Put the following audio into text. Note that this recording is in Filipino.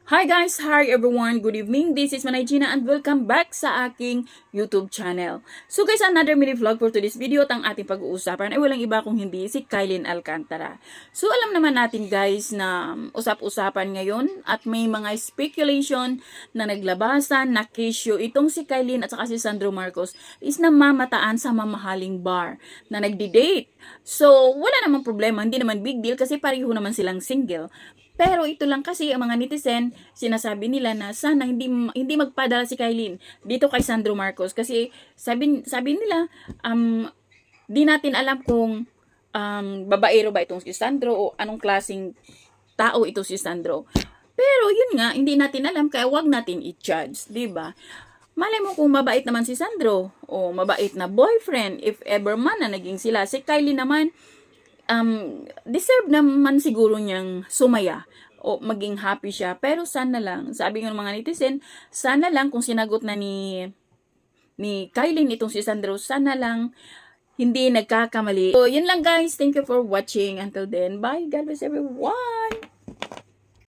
Hi guys! Hi everyone! Good evening! This is Manay Gina and welcome back sa aking YouTube channel. So guys, another mini vlog for today's video at ang ating pag-uusapan ay walang iba kung hindi si Kylin Alcantara. So alam naman natin guys na usap-usapan ngayon at may mga speculation na naglabasan na kesyo itong si Kylin at saka si Sandro Marcos is namamataan sa mamahaling bar na nagdi-date. So wala namang problema, hindi naman big deal kasi pareho naman silang single. Pero ito lang kasi ang mga netizen, sinasabi nila na sana hindi magpadala si Kylin dito kay Sandro Marcos kasi sabi nila di natin alam kung babaero ba itong si Sandro o anong klaseng tao ito si Sandro. Pero yun nga, hindi natin alam kaya wag natin i-judge, 'di ba? Malay mo kung mabait naman si Sandro o mabait na boyfriend if ever man na naging sila. Si Kylie naman deserve naman siguro niyang sumaya o maging happy siya. Pero sana lang, sabi ng mga netizen, sana lang kung sinagot na ni Kylin itong si Sandro, sana lang hindi nagkakamali. So, yun lang guys. Thank you for watching. Until then, bye. God bless everyone.